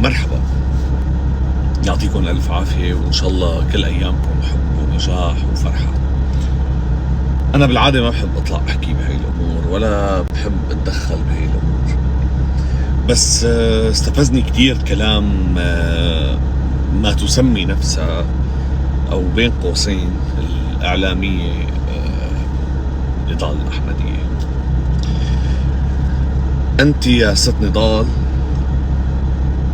مرحبا، يعطيكم ألف عافية، وإن شاء الله كل أيامكم حب ونجاح وفرحة. أنا بالعادة ما بحب أطلع أحكي بهاي الأمور ولا بحب أتدخل بهاي الأمور، بس استفزني كتير كلام ما تسمي نفسها أو بين قوسين الإعلامية نضال الأحمدية. أنت يا ست نضال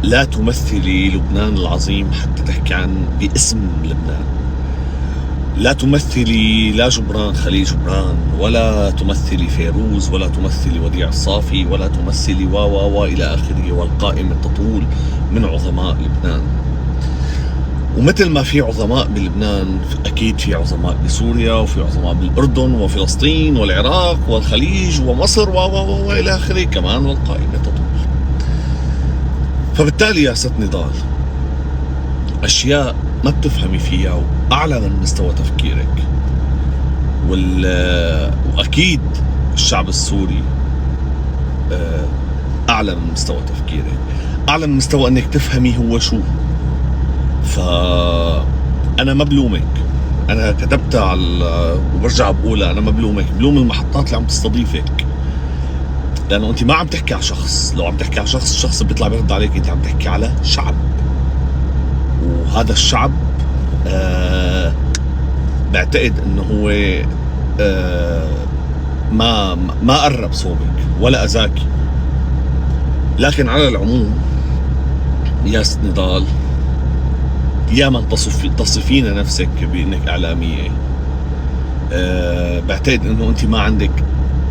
لا تمثلي لبنان العظيم حتى تحكي عن باسم لبنان. لا تمثلي لا جبران خليل جبران، ولا تمثلي فيروز، ولا تمثلي وديع الصافي، ولا تمثلي و إلى آخره، والقائمة تطول من عظماء لبنان. ومثل ما في عظماء بلبنان أكيد في عظماء بسوريا، وفي عظماء بالأردن وفلسطين والعراق والخليج ومصر و إلى آخره كمان، والقائمة تطول. فبالتالي يا ست نضال أشياء ما بتفهمي فيها وأعلى من مستوى تفكيرك، وأكيد الشعب السوري أعلى من مستوى تفكيرك، أعلى من مستوى أنك تفهمي هو شو. فأنا ما بلومك، أنا كتبتها على وبرجع بقولها، أنا ما بلومك، بلوم المحطات اللي عم تستضيفك، لأنه أنت ما عم تحكي على شخص. لو عم تحكي على شخص، الشخص بيطلع بيرد عليك، أنت عم تحكي على شعب، وهذا الشعب بعتقد انه هو ما قرب صوبك ولا اذاكي. لكن على العموم يا ست نضال، يا من تصفين نفسك بانك اعلاميه، بعتقد انه انت ما عندك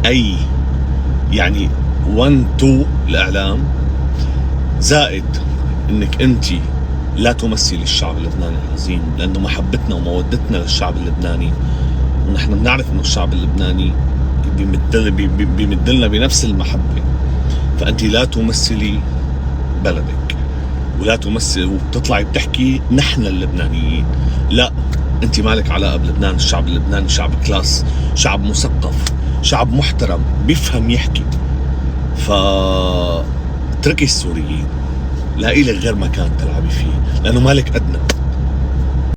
اي يعني 1 2 الاعلام، زائد انك انت لا تمثل الشعب اللبناني العظيم، لأنه محبتنا ومودتنا للشعب اللبناني، ونحن بنعرف إنه الشعب اللبناني بيمدلنا بنفس المحبة. فأنت لا تمثلي بلدك، ولا تمثل وبتطلعي بتحكي نحن اللبنانيين. لا، أنت مالك علاقة بلبنان. الشعب اللبناني شعب كلاس، شعب مثقف، شعب محترم، بيفهم يحكي. فتركي السوريين، لا إلك غير مكان تلعبي فيه، لأنه مالك أدنى.